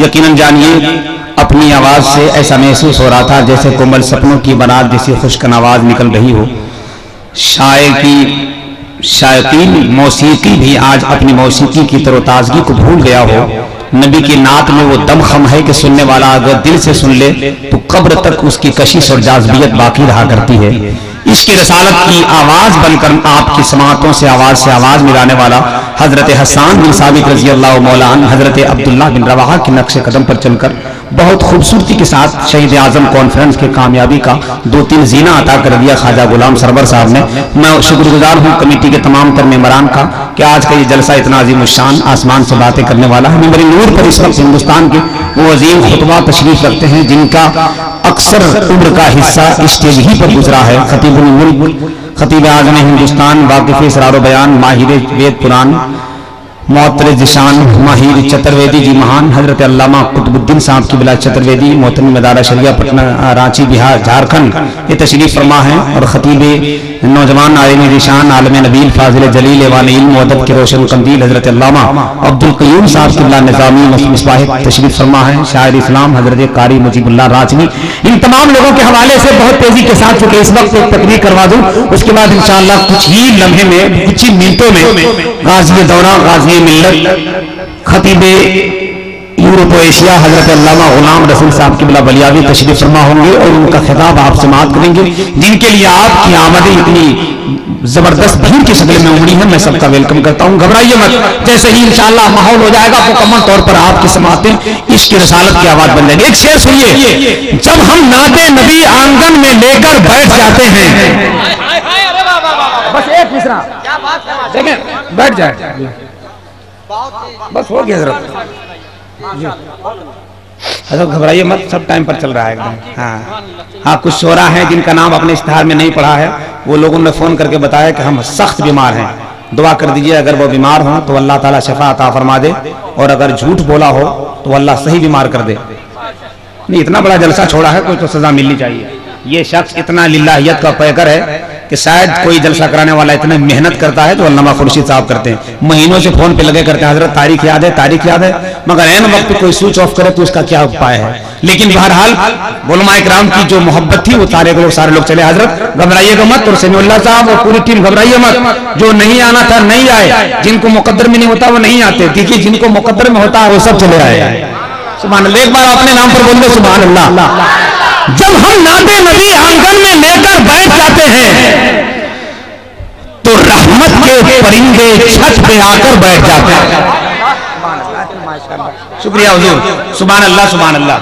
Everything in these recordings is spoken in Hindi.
यकीनन जानिए अपनी आवाज से ऐसा महसूस हो रहा था जैसे कोमल सपनों की बारात जैसी खुशकन आवाज निकल रही हो। शायर की शायकीन मौसीकी भी आज अपनी मौसीकी की तरोताजगी को भूल गया हो। नबी की नात में वो दमखम है कि सुनने वाला अगर दिल से सुन ले तो कब्र तक उसकी कशिश और जाज़बियत बाकी रहा करती है। इश्क़ रसालत की आवाज बनकर आपकी समातों से आवाज मिलाने वाला हजरत हसन बिन साबित रज़ी अल्लाह मौला अन्हु हजरत अब्दुल्लाह बिन रवाहा के नक्शे कदम पर चलकर बहुत खूबसूरती के साथ शहीद आजम कॉन्फ्रेंस के कामयाबी का 2-3 जीना अता कर दिया ख्वाजा गुलाम सरवर साहब ने। मैं शुक्रगुजार हूँ कमेटी के तमाम तर मेंबरान का कि आज का ये जलसा इतना अजीम शान आसमान से बातें करने वाला है। मेरी नूर पर इस वक्त हिंदुस्तान के वो अजीम खुतबा तशरीफ रखते हैं जिनका अक्सर उम्र का हिस्सा स्टेज ही पर गुजरा है। खतीबुल मुल्क खतीब आज़म हिंदुस्तान वाकिफ़ इसरार बयान माहिर वेद पुराण मोहतरज़ शान माहिर चतुर्वेदी जी महान हजरत अल्लामा कुतुबुद्दीन साहब की बिला चतुर्वेदी मोहतरम मदारा शरिया पटना रांची बिहार झारखंड ये तशरीफ फरमा है। और खतीब नौजवान आलिम रिशान आलम नबील फाजिल जलील वान इल्म अदब के रोशन कंदील हजरत अल्लामा अब्दुल क़य्यूम साहब की बिला निज़ामी मिसबाह तशरीफ फरमा है। शायर इस्लाम हजरत कारी मुजीबुल्लाह राजवी इन तमाम लोगों के हवाले से बहुत तेजी के साथ चूंकि इस वक्त एक तकरीर करवा दूं, उसके बाद इंशाअल्लाह कुछ ही लम्हे में कुछ ही मिनटों में गाज़ी दौरा गाज़ी मिल्लत खतीबे यूरोप एशिया हजरत अल्लामा गुलाम रसूल साहब की बिला बलियावी तशरीफ फरमा होंगे और उनका खिताब आप समाअत करेंगे, जिनके लिए आपकी आमद इतनी जबरदस्त भीड़ की शक्ल में उमड़ी है। मैं सबका वेलकम करता हूँ, घबराइए मत। जैसे ही इंशाअल्लाह माहौल हो जाएगा मुकम्मल तौर पर आपकी समाअतें इश्क़ रसालत की आवाज बन जाएगी। एक शेर सुनिए, जब हम नाते नबी आंगन में लेकर बैठ जाते हैं, बस एक मिसरा देखें बैठ जाए, बस हो गया जरा। हजरत घबराइए मत, सब टाइम पर चल रहा है एकदम। हाँ, कुछ शोरा हैं जिनका नाम अपने इश्तिहार में नहीं पढ़ा है, वो लोगों ने फोन करके बताया कि हम सख्त बीमार हैं, दुआ कर दीजिए। अगर वो बीमार हो तो अल्लाह ताला शफा अता फरमा दे, और अगर झूठ बोला हो तो अल्लाह सही बीमार कर दे। नहीं, इतना बड़ा जलसा छोड़ा है, कोई तो सजा मिलनी चाहिए। ये शख्स इतना लिल्लाहियत का पैकर है कि शायद कोई जलसा कराने वाला इतना मेहनत करता है तो अल्लामा खुर्शीद साहब करते हैं, महीनों से फोन पे लगे करते हैं, हजरत तारीख याद है, तारीख याद है, मगर ऐन वक्त कोई स्विच ऑफ करे तो उसका क्या उपाय है। लेकिन बहरहाल उलमा इकराम की जो मोहब्बत थी वो सारे लोग चले। हजरत घबराइएगा मत, और समीउल्लाह साहब और पूरी टीम घबराइए मत। जो नहीं आना था नहीं आए, जिनको मुकद्दर में नहीं होता वो नहीं आते, देखिए जिनको मुकद्दर में होता है वो सब चले आए। सुभान अल्लाह, एक बार अपने नाम पर बोल दो सुभान अल्लाह। जब हम नाते नबी आंगन में लेकर बैठ जाते हैं तो रहमत के परिंदे छत पे आकर बैठ जाते हैं। शुक्रिया हुजूर, सुभान अल्लाह सुभान अल्लाह।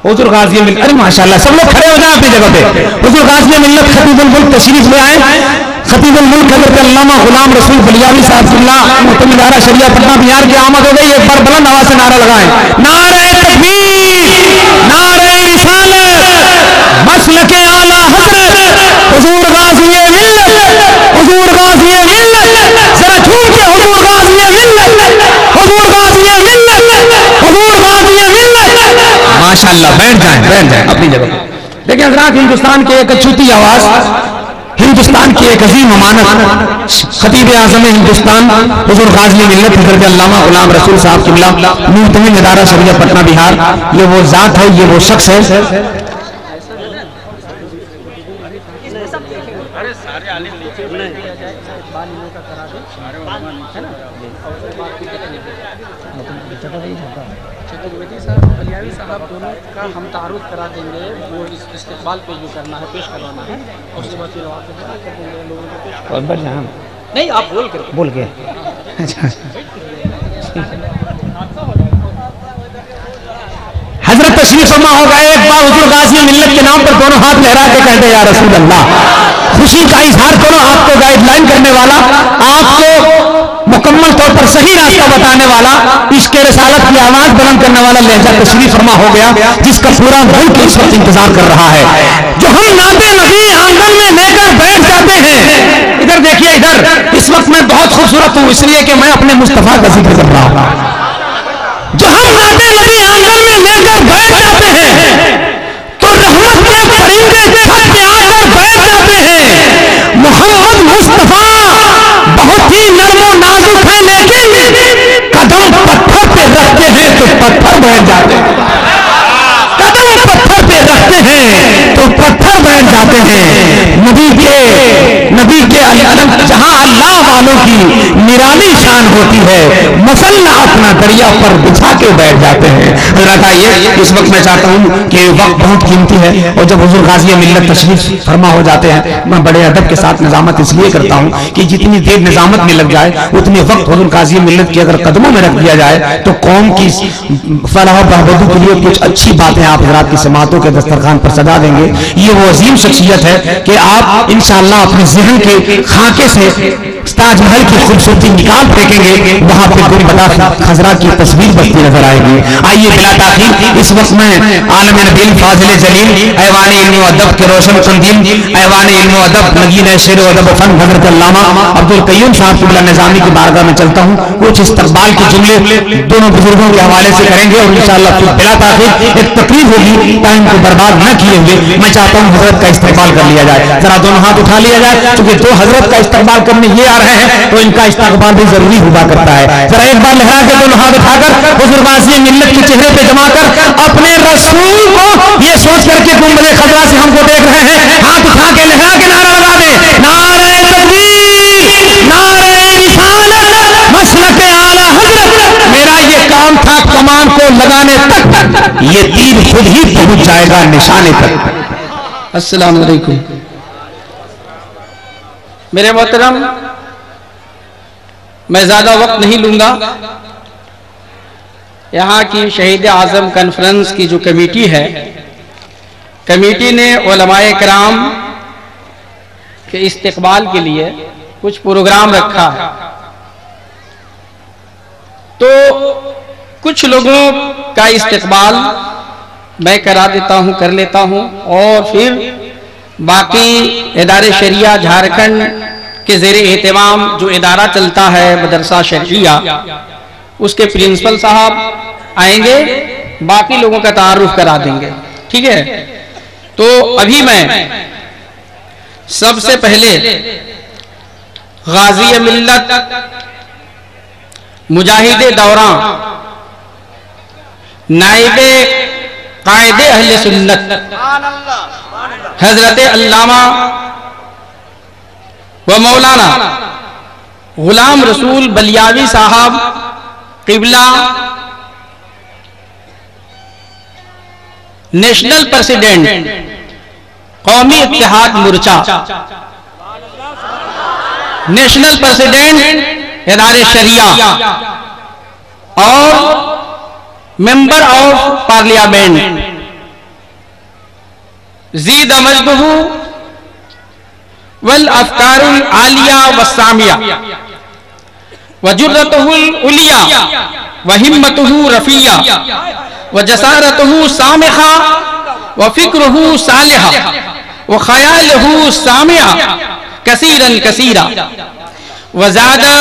हुजूर गाज़ी मिल्लत, अरे माशाअल्लाह, सब लोग खड़े हो जाए अपनी जगह पे। हुजूर गाज़ी मिल्लत खतीबुल मुल्क तशरीफ ले आए। खतीबुल मुल्क हज़रत अल्लामा गुलाम रसूल बलियावी साहब मोहतरम मदारा शरिया पटना बिहार की आमद हो गई। एक बार बुलंद आवाज से नारा लगाएं, नारे तकबीर, नारे रिसालत, मसलके आला हज़रत हुजूर गाज़ी मिल्लत, हुजूर गाज़ी मिल्लत। जरा झूम के हुजूर गाज़ी मिल्लत, हुजूर गाज़ी मिल्लत, हुजूर गाज़ी मिल्लत। माशाअल्लाह, बैठ जाएं अपनी जगह पे। देखिए हज़रात, हिंदुस्तान की एक अछूती आवाज, हिंदुस्तान की एक अजीम अमानत, खतीब आज़म हिंदुस्तान हुजूर गाज़ी मिल्लत हज़रत अल्लामा गुलाम रसूल साहब की बिला मुहतमिम इदारा शरिया पटना बिहार, ये वो जात है, ये वो शख्स है। बलियावी साहब दोनों का हम तारुफ करा देंगे, वो इस्तेक़बाल पे जो करना है पेश करवाना है, और उसके बाद फिर कर देंगे लोगों को पेश। नहीं, आप बोल के हजरत तशरीफ फरमा हो गए। एक बार हुजूर गाज़ी मिल्लत के नाम पर दोनों हाथ लहरा के कहते या रसूल अल्लाह। खुशी का इजहार करो, आपको गाइडलाइन करने वाला, आपको मुकम्मल तौर पर सही रास्ता बताने वाला, इश्क़ रसालत की आवाज बुलंद करने वाला लहजा तशरीफ फरमा हो गया, जिसका पूरा मुल्क इस वक्त इंतजार कर रहा है। जो हम नाते नबी आंगन में लेकर बैठ जाते हैं, इधर देखिए, इधर इस वक्त मैं बहुत खूबसूरत हूँ इसलिए कि मैं अपने मुस्तफा का जिक्र कर रहा हूँ। जो हम नाते नबी आंगन में लेकर बैठ जाते हैं तो रहमत के परिंदे छत पे आकर बैठ जाते हैं। मोहम्मद मुस्तफा बहुत ही नर्म नाजुक है, लेकिन कदम पत्थर पे रखते हैं तो पत्थर बैठ जाते कदम पत्थर पे रखते हैं तो पत्थर बैठ जाते हैं। नबी के जहां अल्लाह वालों की निराली शान होती है, मसल्ला अपना दरिया पर बिछा के बैठ जाते हैं। हजरत आइए, इस वक्त मैं चाहता हूं कि वक्त बहुत कीमती है और जब हुजूर गाज़ी मिल्लत तशरीफ फरमा हो जाते हैं, मैं बड़े अदब के साथ निजामत इसलिए करता हूं कि जितनी देर निजामत में लग जाए उतने वक्त हुजूर गाज़ी मिल्लत की अगर कदमों में रख दिया जाए तो कौम की फलाह बहबूदी के लिए कुछ अच्छी बातें आप हज़रात की समातों के दस्तरखान पर सजा देंगे। ये वो अजीम शख्सियत है कि आप इंशाअल्लाह अपने ज़हन के खाके से ताजमहल की खूबसूरती निकाल फेंकेंगे, वहां पे गुलबदा खजरा की तस्वीर बसती नजर आएगी। आइए बिला ताखीर इस वक्त में आलम नबील फाजिल जलील ऐवान इल्म व अदब के रोशन कंदील ऐवान इल्म व अदब नगीन शेर व अदब फन हज़रत अल्लामा अब्दुल क़य्यूम साहब क़िबला निज़ामी की बारगाह में चलता हूं। कुछ इस्तक़बाल के जुमले दोनों बुजुर्गों के हवाले से करेंगे और इंशाअल्लाह फिर बिला ताखीर एक तकरीर होगी। टाइम को बर्बाद न किए हुए मैं चाहता हूं हजरत का इस्तेमाल कर लिया जाए। जरा दोनों हाथ उठा लिया जाए, क्योंकि दो हजरत का इस्तेमाल करने ये आ रहे हैं तो इनका इस्तेमाल भी जरूरी हुआ करता है। जरा एक बार लहरा के दोनों हाथ उठाकर हुजूर गाज़ी मिल्लत के चेहरे पे जमा कर अपने रसूल को ये सोच करके गुंबद खजरा से हमको देख रहे हैं, हाथ उठा के लहरा के नारा लगा दे, नारे तकबीर, नारे रिसालत, मसलक आला हज़रत। मेरा ये काम था कमान को लगाने तक, ये तीर खुद ही पहुंच जाएगा निशाने तक। अस्सलाम वालेकुम। मेरे मोहतरम, मैं ज़्यादा वक्त नहीं लूँगा। यहाँ की शहीद आज़म कॉन्फ्रेंस की जो कमेटी है, कमेटी ने उलमाए कराम के इस्तकबाल के लिए कुछ प्रोग्राम रखा है, तो कुछ लोगों का इस्तकबाल मैं करा देता हूँ, कर लेता हूँ, और फिर बाकी इदारे शरिया झारखंड के ज़ेरे एहतमाम जो इदारा चलता है मदरसा शरिया, उसके प्रिंसिपल साहब आएंगे, बाकी लोगों का तारुफ करा देंगे। ठीक है, तो अभी मैं सबसे पहले गाज़ी मिल्लत मुजाहिदे दौरां नाइबे कायदे अहले सुन्नत हजरत अल्लामा व मौलाना गुलाम रसूल बलियावी साहब क़िबला नेशनल प्रेसिडेंट कौमी इत्तेहाद मोर्चा, नेशनल प्रेसिडेंट इदारे शरिया और मेंबर ऑफ पार्लियामेंट ज़ीद मजदहू वल अफ़कारुल आलिया वस्सामिया व जुर्रतुहुल उलिया व हिम्मतुहु रफ़िया व जसारतुहु सामिहा व फ़िक्रुहु सालिहा व ख़यालुहु सामिया कसीरन कसीरा व ज़ादा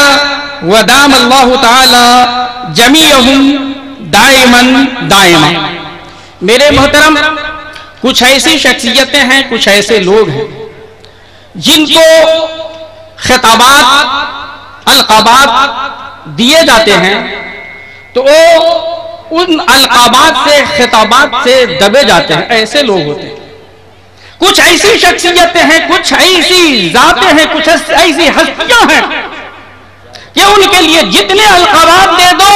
व दाम अल्लाहु ताला जमीअहुम दाइमन दाइमा। मेरे मोहतरम, कुछ ऐसी शख्सियतें हैं, कुछ ऐसे लोग हैं जिनको खिताबात अलक़ाबात दिए जाते हैं, तो वो उन अलक़ाबात से खिताबात से दबे जाते हैं। ऐसे लोग होते हैं। कुछ ऐसी शख्सियतें हैं, कुछ ऐसी जातें हैं, कुछ ऐसी हस्तियां हैं कि उनके लिए जितने अलक़ाबात दे दो,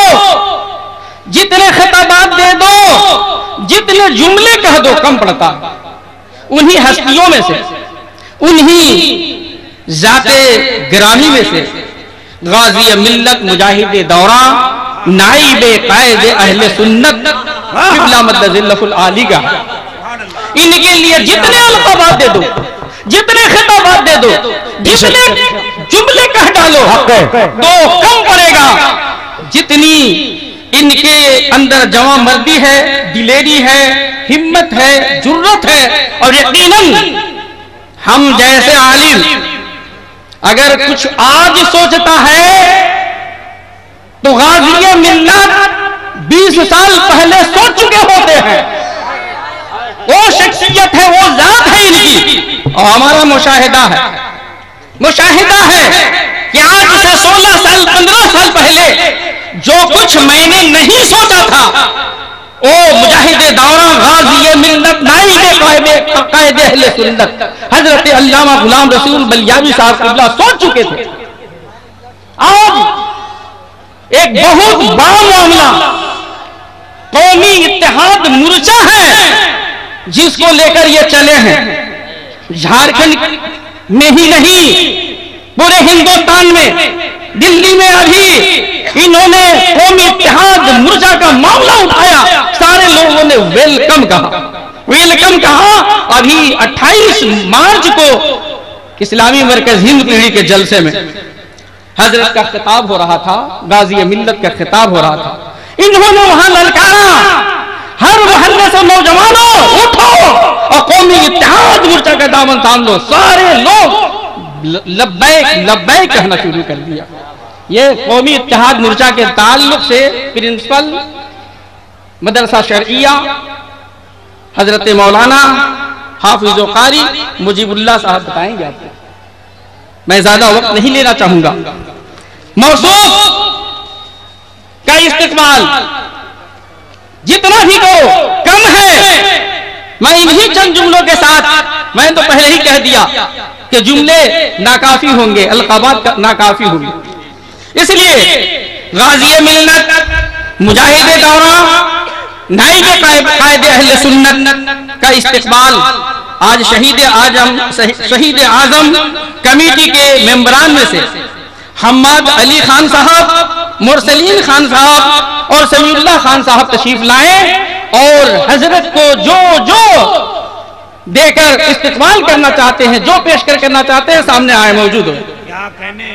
जितने खिताबात दे दो, जितने जुमले कह दो, कम पड़ता। उन्हीं हस्तियों में से, उन्हीं जाते गिरामी में से गाज़ी मिल्लत मुजाहिदे दौरा नाइबे कायदे अहले सुन्नत क़िबला मद्दज़िल्लहुल आली का, इनके लिए जितने अलक़ाबात दे दो, जितने खिताबात दे दो, जितने जुमले कह डालो, तो कम पड़ेगा। जितनी इनके अंदर जवां मर्दी है, दिलेरी है, हिम्मत है, जुर्रत है, और यकीनन हम जैसे आलिम अगर कुछ आज सोचता है तो गाज़ी मिल्लत 20 साल पहले सोच चुके होते हैं। वो शख्सियत है, वो जात है इनकी। और हमारा मुशाहिदा है कि आज से 16 साल 15 साल पहले जो कुछ मैंने नहीं सोचा था ओ मुजाहिदे दावरा गाज़ी मिल्लत नाइब कायदे अहले सुन्नत हजरत अल्लामा गुलाम रसूल बलियावी साहब क़िबला सोच चुके थे। आज एक बहुत बड़ा मामला कौमी इत्तेहाद मोर्चा है जिसको लेकर ये चले हैं। झारखंड में ही नहीं पूरे हिंदुस्तान में, दिल्ली में अभी इन्होंने कौमी इत्तेहाद मोर्चा का मामला उठाया, सारे लोगों ने वेलकम कहा। अभी 28 मार्च को इस्लामी मरकज हिंद पीढ़ी के जलसे में हजरत का खिताब हो रहा था, गाज़ी मिल्लत का खिताब हो रहा था। इन्होंने वहां ललकारा, हर मोहल्ले से नौजवानों उठो और कौमी इत्तेहाद मोर्चा का दामन थाम लो। सारे लोग लब्बैक लब्बैक कहना शुरू कर दिया। ये कौमी इत्तेहाद मोर्चा के ताल्लुक से प्रिंसिपल मदरसा शरइया हजरत मौलाना हाफिज कारी मुजीबुल्लाह साहब बताएंगे आपको। मैं ज्यादा वक्त नहीं लेना चाहूंगा। मौसूफ का इस्तेमाल जितना भी को कम है। मैं इन्हीं चंद जुमलों के साथ, मैं तो पहले ही कह दिया कि जुमले नाकाफी होंगे, अलकाबात नाकाफी होंगे। इसलिए गाज़ी मिल्लत, मुजाहिदे दावरा, नाइब कायदे अहले सुन्नत का इस्तेमाल आज शहीद आजम कमेटी के मेंबरान में से हम्माद अली खान साहब, मुरसलीन खान साहब और समीउल्लाह खान साहब तशरीफ लाए और हजरत को जो देकर इस्तेमाल करना चाहते हैं, जो पेशकर करना चाहते हैं, सामने आए मौजूद हो। क्या कहने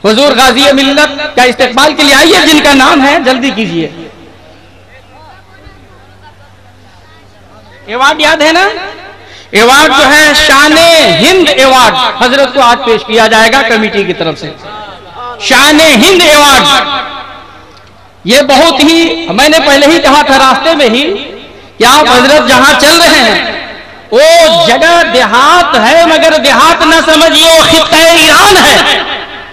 हुजूर गाज़ी मिल्लत का इस्तेमाल के लिए आइए। जिनका नाम है जल्दी कीजिए। अवार्ड याद है ना? अवार्ड जो है शाने हिंद अवार्ड हजरत को आज पेश किया जाएगा कमेटी की तरफ से। शाने हिंद अवार्ड, ये बहुत ही, मैंने पहले ही कहा था रास्ते में ही कि आप हजरत जहां चल रहे हैं वो जगह देहात है, मगर देहात न समझिए, वो खित्ता ईरान है।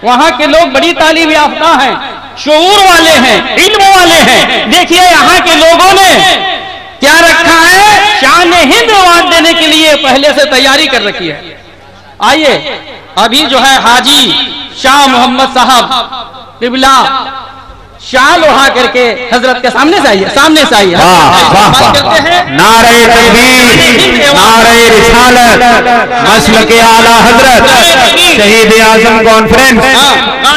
वहां के लोग बड़ी तालीम याफ्ता हैं, शऊर वाले हैं, इल्म वाले हैं। देखिए यहाँ के लोगों ने क्या रखा है, शान हिंद अवार्ड देने के लिए पहले से तैयारी कर रखी है। आइए अभी जो है हाजी शाह मोहम्मद साहब क़िबला शाल उठा करके हजरत के सामने से आइए, सामने से आइए। करते हैं नारे तकबीर, नारे रिसालत, मसलके आला हजरत शहीद आजम कॉन्फ्रेंस,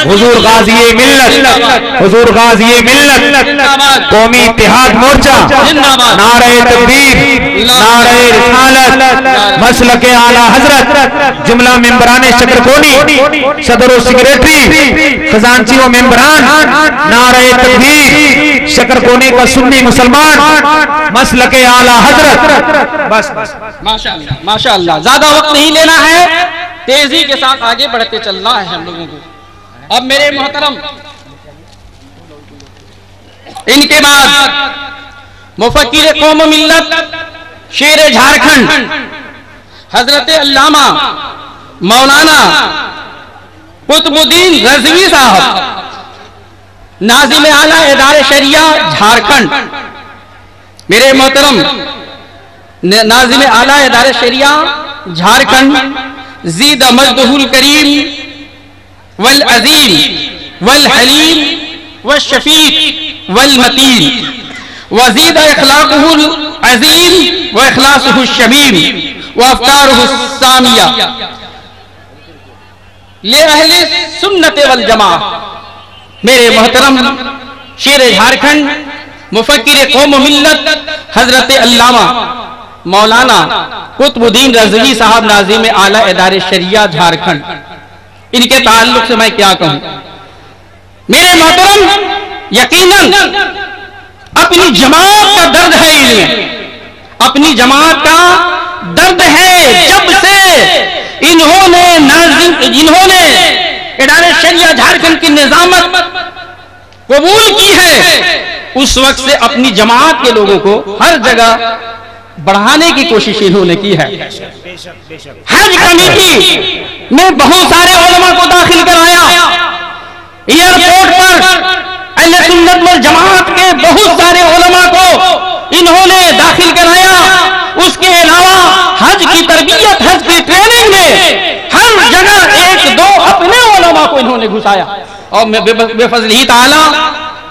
हुजूर गाज़ी मिल्लत, हुजूर गाज़ी मिल्लत कौमी इत्तेहाद मोर्चा, नारे तकबीर, नारे रिसालत, मसलके आला हजरत, जुमला मेंबरान शकरकोनी, सदर और सेक्रेटरी, खजांची व मेंबरान, नारे तकबीर, शकरकोनी का सुन्नी मुसलमान, मसलके आला हजरत। बस माशाअल्लाह माशाअल्लाह, ज्यादा वक्त नहीं लेना है, तेजी के साथ आगे बढ़ते चलना है हम लोगों को। अब मेरे मोहतरम, इनके बाद मुफक्किर कौम मिल्लत, शेर झारखंड हजरत अल्लामा मौलाना कुतुबुद्दीन रज़वी साहब, नाज़िम आला इदारे शरिया झारखंड। मेरे मोहतरम, नाज़िम आला इदारे शरिया झारखंड, ज़ीद मजदहुल करीम वल अज़ीम वल हलीम वल शफीक वल मतीन वज़ीद इखलाकुहुल अज़ीम व इखलासुहुल शमीम व अफ़कारुहुस सामिया ले अहले सुन्नत वल जमा। मेरे मोहतरम, शेर झारखंड, मुफक्किर कौम मिल्लत हजरत अल्लामा मौलाना कुतुबुद्दीन रज़वी साहब, नाज़िम आला इदारे शरिया झारखंड। इनके ताल्लुक से मैं क्या कहूं। मेरे मोहतरम, यकीनन अपनी जमात का दर्द है, इनमें अपनी जमात का दर्द है। जब से इन्होंने इदारे शरिया झारखंड की निजामत कबूल की है, उस वक्त से अपनी जमात के लोगों को हर जगह बढ़ाने की कोशिश इन्होंने की है। हज कमेटी में बहुत सारे उलमा को दाखिल कराया, एयरपोर्ट पर अहले सुन्नत वल जमात के बहुत सारे उलमा को इन्होंने दाखिल कराया। उसके अलावा हज की तरबियत, हज की ट्रेनिंग में हर जगह एक दो अपने उलमा को इन्होंने घुसाया। और बेफज़लिही ताला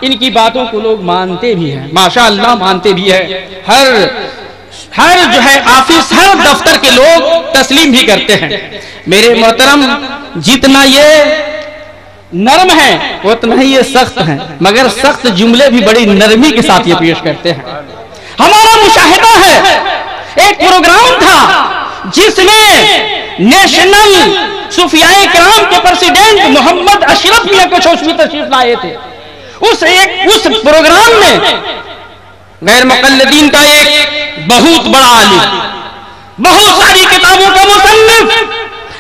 इनकी बातों को लोग मानते भी हैं, माशाअल्लाह मानते भी है। हर जो है ऑफिस, हर दफ्तर के लोग तस्लीम भी करते हैं। मेरे मोहतरम, जितना ये नरम है उतना ही ये सख्त है, मगर सख्त जुमले भी बड़ी नरमी के साथ ये पेश करते हैं। हमारा मुशाहिदा है, एक प्रोग्राम था जिसमें नेशनल सूफियाए किराम के प्रेसिडेंट मोहम्मद अशरफ मियां को तशरीफ लाए थे। उस प्रोग्राम में गैर मुक़ल्लिदीन का एक बहुत बड़ा आलिम, बहुत सारी किताबों का मुसन्निफ,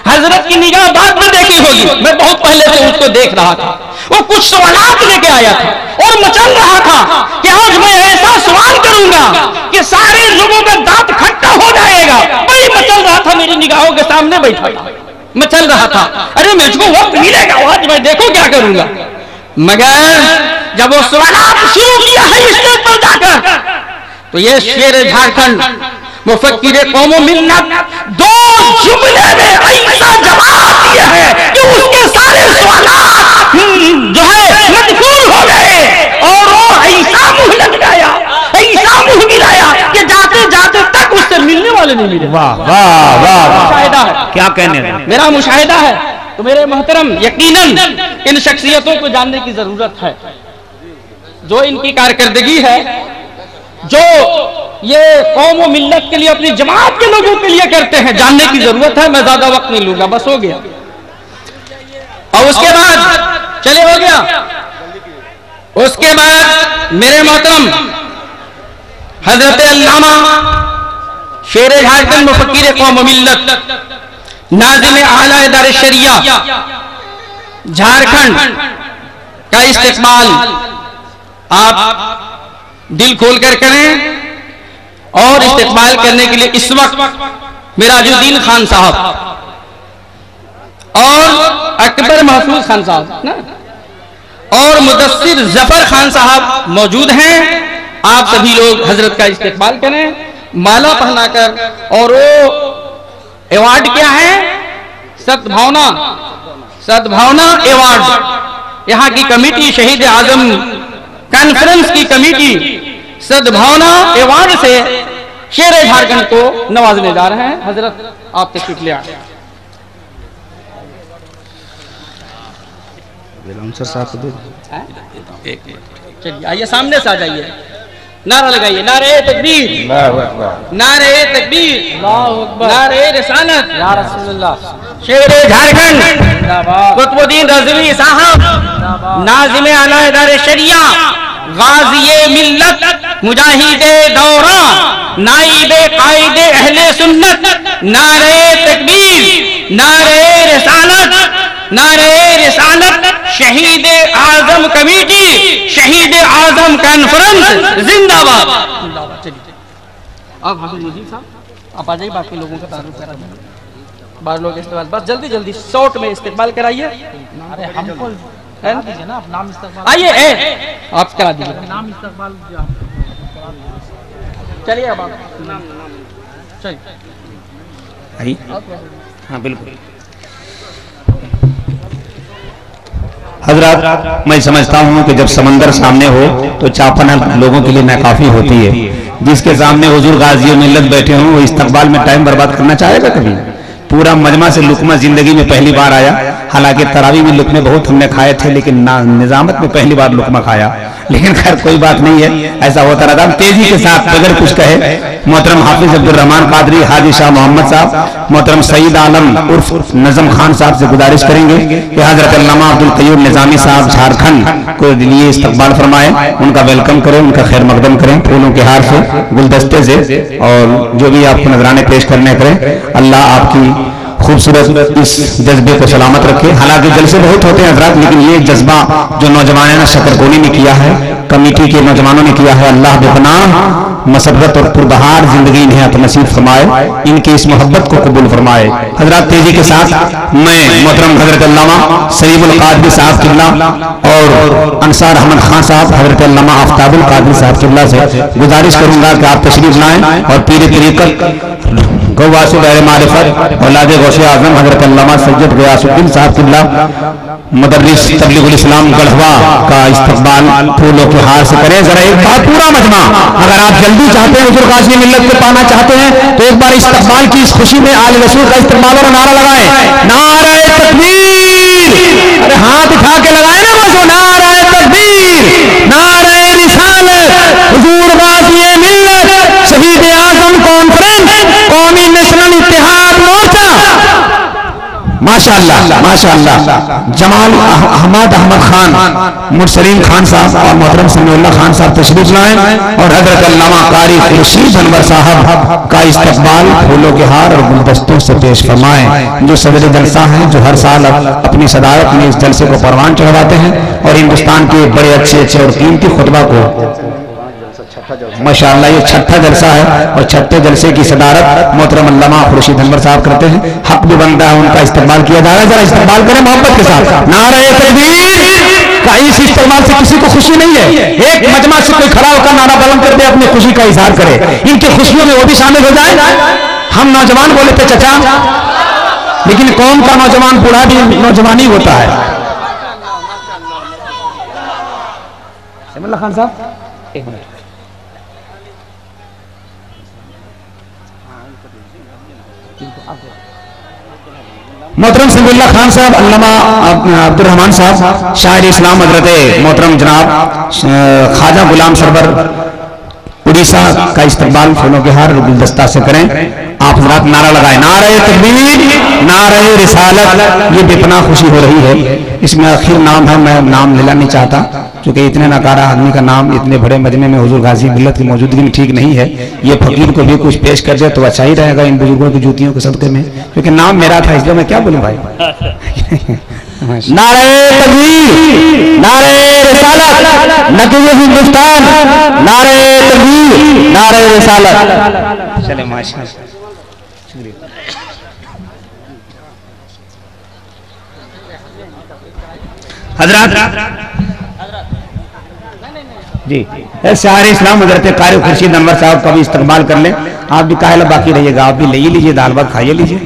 हजरत की निगाह बाद में देखी होगी, मैं बहुत पहले से उसको देख रहा था। वो कुछ सवालात लेके आया था और मचल रहा था कि आज मैं ऐसा सवाल करूंगा कि सारे लोगों का दांत खट्टा हो जाएगा। वही मचल रहा था, मेरी निगाहों के सामने बैठा था, मचल रहा था। अरे मुझको वक्त मिलेगा, आज मैं देखो क्या करूंगा। मगर जब वो सवालात शुरू किया है स्टेज पर जाकर, तो ये शेर झारखंड मुफक्किर कौम मिल्लत दो जुमले में ऐसा जवाब दिया है कि उसके सारे सवालात जो है मजबूर हो गए और वो ऐसा मुंह लटकाया, ऐसा मुंह गिराया कि जाते जाते तक उससे मिलने वाले नहीं मिले। वाह वाह वाह, मुशाहिदा है, क्या कहने हैं? मेरा मुशाहिदा है। तो मेरे मोहतरम, यकीनन इन शख्सियतों को जानने की जरूरत है। जो इनकी कारकर्दगी है, जो ये कौम और मिल्लत के लिए, अपनी जमात के लोगों के लिए करते हैं, जानने की जरूरत है। मैं ज्यादा वक्त नहीं लूंगा, बस हो गया। और उसके बाद चले, हो गया। उसके बाद मेरे मोहतरम, हजरत अल्लामा शेर झारखंड मुफक्किर कौम और मिल्लत, नाज़िम आला दार शरिया झारखंड का इस्तेमाल आप दिल खोलकर करें। और इस्तेमाल करने के लिए इस वक्त मिराजुद्दीन खान साहब और अकबर महफूज खान साहब ना, और मुदस्सिर जफर खान साहब मौजूद हैं। आप सभी लोग हजरत का इस्तेमाल करें, माला पहनाकर। और वो अवार्ड क्या है? सद्भावना, सद्भावना अवार्ड। यहाँ की कमेटी, शहीद आजम कॉन्फ्रेंस की कमेटी सद्भावना अवार्ड से शेर झारखंड को नवाजने जा रहे हैं। हजरत आप तशरीफ ले आए। चलिए आइए, सामने से आ जाइए, नारा लगाइए, नारे तकबीर, नारे तकबीर, नारे रिसालत, या रसूलुल्लाह। शेर झारखंड कुतुबुद्दीन रज़वी साहब, नाज़िम आला दार शरिया, गाज़िए मिल्लत, मुजाहिदे दौरा, नाइबे कायदे अहले सुन्नत, नारे तकबीर, नारे रिसालत, नारे रिसालत, शहीद आजम कमेटी, शहीद आजम कॉन्फ्रेंस जिंदाबाद। चलिए अब हाफिज मुजीब साहब आप आ जाइए, बाकी लोगों का तारुफ करा दें। बार लोग इस्तेमाल, बस जल्दी जल्दी शॉर्ट में इस्तेमाल कराइए। अरे हमको दीजिए ना, नाम इस्तेमाल आइए, आप करा दीजिए नाम इस्तेमाल। चलिए अब आप चलिए। हाँ बिल्कुल हजरत, मैं समझता हूँ कि जब समंदर सामने हो तो चापन लोगों के लिए नाकाफी होती है। जिसके सामने हुजूर गाजी मिल्लत बैठे हों वो इस्तकबाल में टाइम बर्बाद करना चाहेगा कभी? पूरा मजमा से लुकमा जिंदगी में पहली बार आया। हालांकि तरावी में लुकमे बहुत हमने खाए थे, लेकिन निजामत में पहली बार लुकमा खाया। लेकिन खैर कोई बात नहीं है, ऐसा होता रहता। हम तेजी के साथ अगर कुछ कहे, मोहतरम हाफिज अब्दुल रहमान कादरी, हाजी शाह मोहम्मद साहब, मोहतरम सईद आलम उर्फ नजम खान साहब से गुजारिश करेंगे कि हजरत अल्लामा अब्दुल कयूम निजामी साहब झारखंड को लिए इस्तकबाल फरमाएं, उनका वेलकम करें, उनका खैर मकदम करें फूलों के हार से, गुलदस्ते से, और जो भी आपको नजराने पेश करने करें। अल्लाह आपकी खूबसूरत इस जज्बे को सलामत रखे। हालांकि जलसे बहुत होते हैं हजरात, लेकिन ये जज्बा जो नौजवान शकरकोनी ने किया है, कमेटी के नौजवानों ने किया है, अल्लाह बेपनाह मसरत और पुरबहार जिंदगी इन्हें नसीब फरमाए, इनकी इस मोहब्बत को कबूल फरमाए। हजरत तेजी के साथ मैं मोहतरम हजरत अल्लामा सईदुल कादरी साहब किबला और अंसार अहमद खान साहब हजरत अल्लामा आफ्ताबुल कादरी साहब किबला से गुजारिश करूंगा कि आप तशरीफ लाएं और पीर तरीक़त गौवासु गैर मारिफत औलाद गौसे आजम हजरत अल्लामा सैयद गयासुद्दीन साहब किबला मदरस तबलीगुल इस्लाम गढ़वा का इस्तकबाल फूलों के हार से करें। जरा एक बार पूरा मजमा, अगर आप जल्दी चाहते हैं हुजूर गाज़ी मिल्लत को पाना चाहते हैं तो एक बार इस्तकबाल की इस खुशी में आले रसूल का इस्तकबाल और नारा लगाएं, नारे तकबीर। अरे हाथ उठा के लगाए ना बस, नारे तकबीर, नारे रिसालत, हुजूर गाज़ी मिल्लत, शहीद आज़म कॉन्फ्रेंस, कौमी नेशनल इत्तेहाद मोर्चा। माशाअल्लाह माशाअल्लाह। जमाल अहमद खान, मुरसलीम खान साहब और मोहतरम समीउल्लाह खान साहब तशरीफ लाएं और हजरत अल्लामा कारी खुर्शीद अनवर साहब का इस्तकबाल फूलों के हार और गुलदस्तों से पेश फरमाएं। जो सदर जलसा हैं, जो हर साल अपनी सदारत में इस जलसे को परवान चढ़वाते हैं और हिंदुस्तान के बड़े अच्छे अच्छे और कीमती खुतबा को माशाअल्लाह ये छठा जलसा है और छठे जलसे की सदारत मोहतरम अल्लामा खुर्शीद अनवर साहब करते हैं। हक भी बनता है उनका इस्तेमाल किया जा रहा है, जरा इस्तेमाल करें मोहब्बत के साथ। नारे तकबीर का इस इस्तेमाल से किसी को खुशी नहीं है। एक मजमा से कोई खड़ा होकर नारा बुलंद कर दे, अपनी खुशी का इजहार करे, इनकी खुशियों में वो भी शामिल हो जाए। हम नौजवान बोले थे चचा, लेकिन कौम का नौजवान बूढ़ा भी नौजवान ही होता है। समीउल्लाह खान साहब एक मिनट। मोहतरम समीउल्लाह खान साहब, अल्लामा अब्दुर रहमान साहब, शायर इस्लाम हजरत मोहतरम जनाब ख्वाजा गुलाम सरवर उड़ीसा का इस्तकबाल फूलों के हार गुलदस्ता से करें। आप हजरात नारा लगाए, नारे तकबीर, नारे रिसालत। ये बेपनाह खुशी हो रही है। इसमें आखिर नाम है, मैं नाम लेना नहीं चाहता क्योंकि इतने नकारा आदमी का नाम इतने बड़े मजमे में हुजूर गाज़ी मिल्लत की मौजूदगी में ठीक नहीं है। ये फकीर को भी कुछ पेश कर दे तो अच्छा ही रहेगा इन बुजुर्गों की जूतियों के सदक़े में, क्योंकि नाम मेरा था इसलिए मैं क्या बोलूं भाई। नारे तकबीर, नारे रिसालत, नकीब हिंदुस्तान, नारे तकबीर, नारे रिसालत। चले माशाअल्लाह। हजरत जी शायर इस्लाम हजरत कारी खुर्शीद अनवर साहब का भी इस्तकबाल कर लें। आप भी काहे बाकी रहिएगा, आप भी ले ही लीजिए, दाल भात खाइए लीजिए।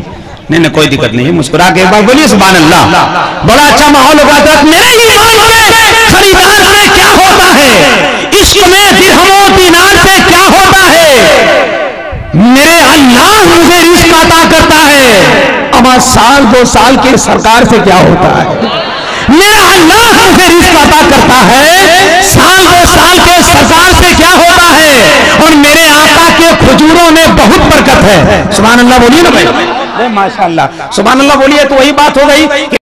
नहीं कोई दिक्कत नहीं है, मुस्कुरा के एक बार बोलिए सुभान अल्लाह। बड़ा अच्छा माहौल होगा। मेरे ईमान में खरीदार से क्या होता है, इश्क में दिरहमों दीनार से क्या होता है, मेरे अल्लाह मुझे रिज़्क़ अता करता है। अब साल 2 साल के सरकार से क्या होता है, मेरा अल्लाह मुझे रिज़्क़ अता करता है। साल 2 साल के सरकार से क्या होता है, और मेरे आका के खजूरों में बहुत बरकत है। सुभान अल्लाह बोलिए ना भाई, माशाअल्लाह सुभान अल्लाह बोलिए। तो वही बात हो गई।